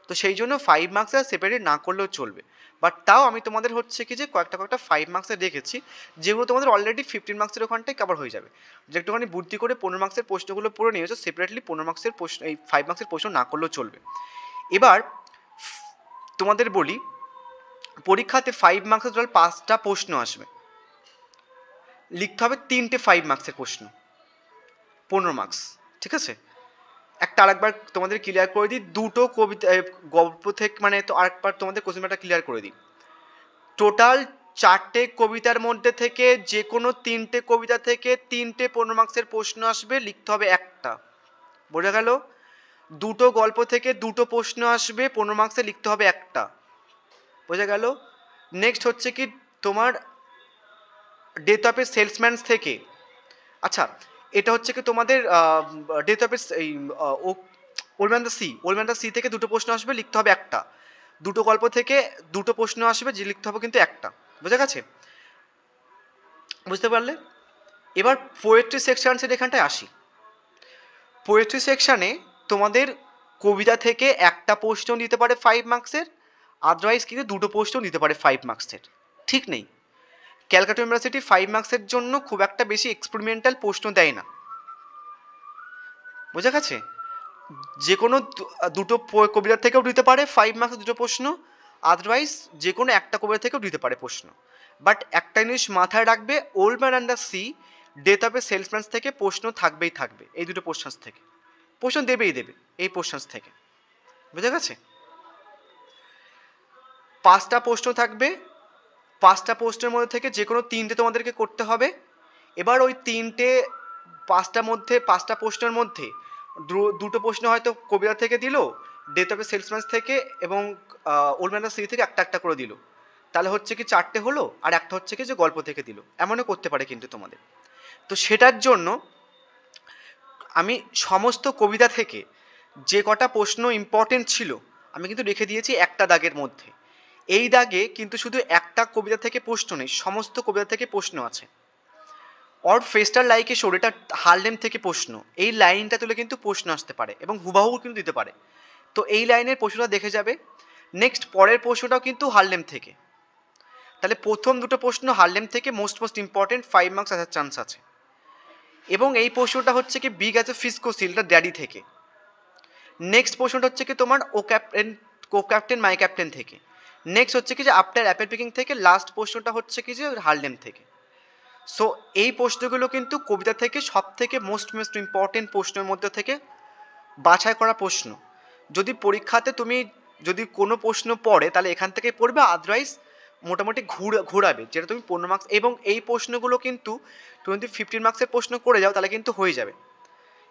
তো সেই জন্য 5 মার্কসের সেপারেট না করলেও চলবে। বাট তাও আমি তোমাদের হচ্ছে কি যে কয়েকটা 5 মার্কসের রেখেছি, যেগুলো তোমাদের অলরেডি 15 মার্কসের ওখানটাই কভার হয়ে যাবে। যে একটুখানি বুদ্ধি করে 15 মার্কসের প্রশ্নগুলো পড়ে নিয়েছো, সেপারেটলি 15 মার্কসের প্রশ্ন, এই 5 মার্কসের প্রশ্ন না করলেও চলবে। এবার তোমাদের বলি, পরীক্ষাতে 5 মার্কসের টোটাল 5টা প্রশ্ন আসবে, লিখতে হবে 3টে 5 মার্কসের প্রশ্ন, 15 মার্কস, ঠিক আছে? একটা আরেকবার তোমাদের ক্লিয়ার করে দিই, দুটো কবিতা গল্প থেকে মানে তো আরেকবার তোমাদের কোশ্চেন পেপারটা ক্লিয়ার করে দিই। টোটাল 4টে কবিতার মধ্যে থেকে যে কোনো 3টে কবিতা থেকে 3টে 15 মার্কসের প্রশ্ন আসবে, লিখতে হবে একটা। বোঝা গেল? দুটো গল্প থেকে দুটো প্রশ্ন আসবে, 15 মার্কসে লিখতে হবে একটা। বোঝা গেল? নেক্সট হচ্ছে কি তোমার ডেথ অফ এ সেলসম্যান থেকে, আচ্ছা এটা হচ্ছে কি তোমাদের ডেথ অফ এ এই old man the C, old man the sea থেকে দুটো প্রশ্ন আসবে, লিখতে হবে একটা। দুটো গল্প থেকে দুটো প্রশ্ন আসবে, যে লিখতে হবে কিন্তু একটা। বোঝা গেছে? বুঝতে পারলে? এবার পোয়েট্রি সেকশনসের এখানটায় আসি। পোয়েট্রি সেকশনে তোমাদের কবিতা থেকে একটা প্রশ্ন দিতে পারে 5 মার্কসের, আদারওয়াইজ কিন্তু দুটো প্রশ্ন দিতে পারে 5 মার্কসের। ঠিক নেই, ক্যালকাটা ইউনিভার্সিটি 5 মার্কসের জন্য খুব একটা বেশি এক্সপেরিমেন্টাল প্রশ্ন দেয় না। বোঝা গেছে? যে কোনো দুটো কবিতা থেকেও দিতে পারে 5 মার্কসের দুটো প্রশ্ন, আদারওয়াইজ যে কোনো একটা কবিতা থেকেও দিতে পারে প্রশ্ন। বাট একটা জিনিস মাথায় রাখবে, old man and the sea, death of a salesman থেকে প্রশ্ন থাকবেই থাকবে, এই দুটো পোর্শনস থেকে প্রশ্ন দেবেই দেবে, এই পোর্শনস থেকে। বুঝা গেছে? 5টা প্রশ্ন থাকবে, 5টা প্রশ্নের মধ্যে থেকে যে কোনো 3টে তোমাদেরকে করতে হবে। এবার ওই 5টা প্রশ্নের মধ্যে দুটো প্রশ্ন হয়তো কবিতা থেকে দিল, ডেথ অফ এ সেলসম্যান থেকে এবং ওল্ড ম্যান সি থেকে একটা একটা করে দিল, তাহলে হচ্ছে কি 4টে হলো, আর একটা হচ্ছে কি যে গল্প থেকে দিল। এমনও করতে পারে কিন্তু তোমাদের। তো সেটার জন্য আমি সমস্ত কবিতা থেকে যে কটা প্রশ্ন ইম্পর্টেন্ট ছিল আমি কিন্তু রেখে দিয়েছি একটা দাগের মধ্যে। এই দাগে কিন্তু শুধু একটা কবিতা থেকে প্রশ্ন নেই, সমস্ত কবিতা থেকে প্রশ্ন আছে। অর ফেস্টার লাইক এ শোর, এটা হারলেম থেকে প্রশ্ন, এই লাইনটা তুলে কিন্তু প্রশ্ন আসতে পারে এবং হুবাহু কিন্তু দিতে পারে। তো এই লাইনের প্রশ্নটা দেখে যাবে। নেক্সট পরের প্রশ্নটাও কিন্তু হারলেম থেকে, তাহলে প্রথম দুটো প্রশ্ন হারলেম থেকে মোস্ট ইম্পর্টেন্ট, 5 মার্কস আসার চান্স আছে। এবং এই প্রশ্নটা হচ্ছে কি বিগ অ্যাজ এ ফিসকো সিলটা ড্যাডি থেকে। নেক্সট প্রশ্নটা হচ্ছে কি তোমার কো ক্যাপ্টেন মাই ক্যাপ্টেন থেকে। নেক্সট হচ্ছে কি যে আফটার অ্যাপেল পিকিং থেকে। লাস্ট প্রশ্নটা হচ্ছে কি যে হারলেম থেকে। সো এই প্রশ্নগুলো কিন্তু কবিতা থেকে সব থেকে মোস্ট ইম্পর্টেন্ট প্রশ্নের মধ্যে থেকে বাছাই করা প্রশ্ন। যদি পরীক্ষাতে তুমি যদি কোনো প্রশ্ন পড়ে তাহলে এখান থেকে পড়বে, আদারওয়াইজ মোটামুটি ঘোরাবে, যেটা তুমি 15 মার্কস। এবং এই প্রশ্নগুলো কিন্তু তুমি যদি 15 মার্কসের প্রশ্ন করে যাও তাহলে কিন্তু হয়ে যাবে,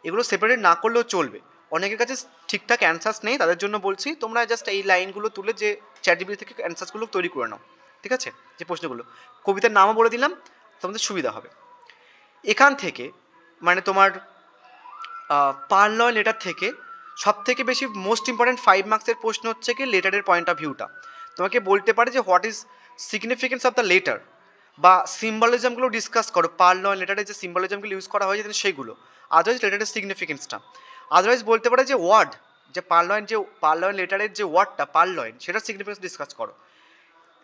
এগুলো সেপারেট না করলেও চলবে। অনেকের কাছে ঠিকঠাক অ্যান্সার্স নেই, তাদের জন্য বলছি তোমরা জাস্ট এই লাইনগুলো তুলে যে চ্যাটজিপিটি থেকে অ্যান্সার্সগুলো তৈরি করে নাও। ঠিক আছে? যে প্রশ্নগুলো কবিতার নামও বলে দিলাম, তোমাদের সুবিধা হবে। এখান থেকে মানে তোমার পার্লয় লেটার থেকে সব থেকে বেশি মোস্ট ইম্পর্টেন্ট 5 মার্কসের প্রশ্ন হচ্ছে কি লেটারের পয়েন্ট অফ ভিউটা। তোমাকে বলতে পারে যে what is significance of the letter, বা সিম্বলিজমগুলো ডিসকাস করো, পার্লয় লেটারে যে সিম্বলিজমগুলো ইউজ করা হয়েছে সেইগুলো, আদারওয়াইজ লেটারের সিগনিফিকেন্সটা। আদারওয়াইজ বলতে পারে যে ওয়ার্ড, যে পার্লয় লেটারের যে ওয়ার্ডটা পার্লয়, সেটার সিগনিফিকেন্স ডিসকাস করো।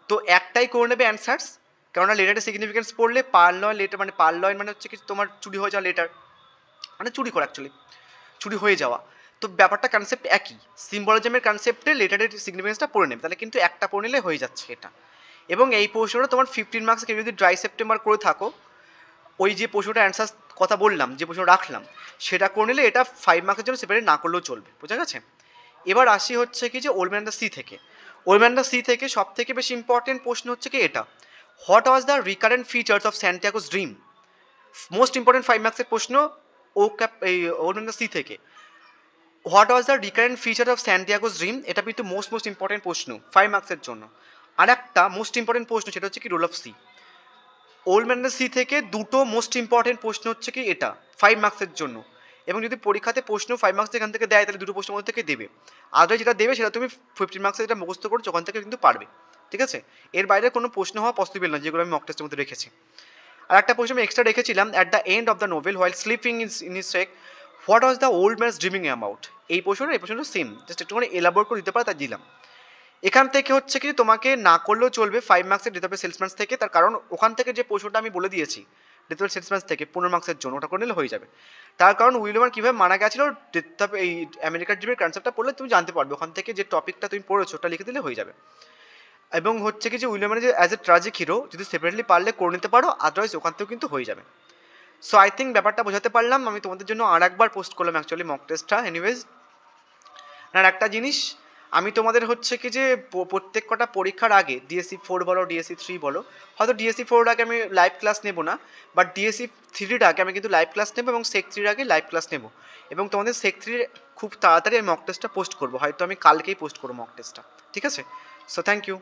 তো একটাই করে নেবে অ্যান্সার্স, কেননা লেটারের সিগনিফিকেন্স পড়লে পার্লয় লেটার মানে পার্লয় মানে হচ্ছে কি তোমার চুরি হয়ে যাওয়া লেটার, মানে চুরি করা অ্যাকচুয়ালি, চুরি হয়ে যাওয়া। তো ব্যাপারটা কনসেপ্ট একই, সিম্বলিজমের কনসেপ্টে লেটারের সিগনিফিকেন্সটা পড়ে নেবে, তাহলে কিন্তু একটা পড়ে নিলে হয়ে যাচ্ছে এটা। এবং এই প্রশ্নটা তোমার 15 মার্কস কেউ যদি ড্রাই সেপ্টেম্বর করে থাকো, ওই যে প্রশ্নটা অ্যান্সার কথা বললাম, যে প্রশ্ন রাখলাম সেটা করে নিলে এটা 5 মার্কের জন্য সেপারেট না করলেও চলবে। বোঝা গেছে? এবার আসি হচ্ছে কি যে ওল্ড ম্যান দ্য সি থেকে। ওল্ড ম্যান দ্য সি থেকে সব থেকে বেশি ইম্পর্টেন্ট প্রশ্ন হচ্ছে কি এটা, what was the recurrent features of Santiago's dream. Most important 5 মার্কসের প্রশ্ন এই ওল্ড ম্যান দ্য সি থেকে। What was the recurrent feature of Santiago's dream, এটা কিন্তু মোস্ট ইম্পর্টেন্ট প্রশ্ন 5 মার্কসের জন্য। আর একটা মোস্ট ইম্পর্টেন্ট প্রশ্ন সেটা হচ্ছে কি role of sea. Old man the sea থেকে দুটো মোস্ট ইম্পর্টেন্ট প্রশ্ন হচ্ছে কি এটা 5 মার্কসের জন্য। এবং যদি পরীক্ষাতে প্রশ্ন 5 মার্কস এখান থেকে দেয় তাহলে দুটো প্রশ্নের মধ্যে থেকে দেবে, আদারওয়াইজ যেটা দেবে সেটা তুমি 15 মার্কসে যেটা মুখস্থ করছো ওখান থেকে কিন্তু পারবে। ঠিক আছে? এর বাইরে কোনো প্রশ্ন হওয়া পসিবল না, যেগুলো আমি মক টেস্টের মধ্যে রেখেছি। আর একটা প্রশ্ন আমি এক্সট্রা রেখেছিলাম, at the end of the novel while sleeping in his shack what was the old man dreaming about. এই প্রশ্নটা সেম, জাস্ট একটুখানি এলাবোরেট করে দিতে পারে তাই দিলাম। এখান থেকে হচ্ছে কি তোমাকে না করলেও চলবে 5 মার্কসের ডেথ অফ এ সেলসম্যান থেকে, তার কারণ ওখান থেকে যে প্রশ্নটা আমি বলে দিয়েছি ডেথ অফ এ সেলসম্যান থেকে 15 মার্কসের জন্য, ওটা করে নিলে হয়ে যাবে। তার কারণ উইলিয়াম কীভাবে মারা গেছিল, ডেথ অফ এই আমেরিকার ড্রিমের কনসেপ্টটা পড়লে তুমি জানতে পারবে, ওখান থেকে যে টপিকটা তুমি পড়েছো ওটা লিখে দিলে হয়ে যাবে। এবং হচ্ছে কি যে উইলিয়ামের যে অ্যাজ এ ট্রাজিক হিরো যদি সেপারেটলি পারলে করে নিতে পারো, আদারওয়াইজ ওখান থেকেও কিন্তু হয়ে যাবে। সো আই থিঙ্ক ব্যাপারটা বোঝাতে পারলাম। আমি তোমাদের জন্য আর একবার পোস্ট করলাম অ্যাকচুয়ালি মক টেস্টটা। এনিওয়েজ, আর একটা জিনিস, আমি তোমাদের হচ্ছে কি যে প্রত্যেক কটা পরীক্ষার আগে ডিএসসি 4 বলো ডিএসসি 3 বলো, হয়তো ডিএসসি 4 আগে আমি লাইভ ক্লাস নেব না, বাট ডিএসসি 3 আগে আমি কিন্তু লাইভ ক্লাস নেবো এবং সেক 3 আগে লাইভ ক্লাস নেবো, এবং তোমাদের সেক 3 খুব তাড়াতাড়ি আমি মক টেস্টটা পোস্ট করবো, হয়তো আমি কালকেই পোস্ট করবো মক টেস্টটা। ঠিক আছে? So thank you.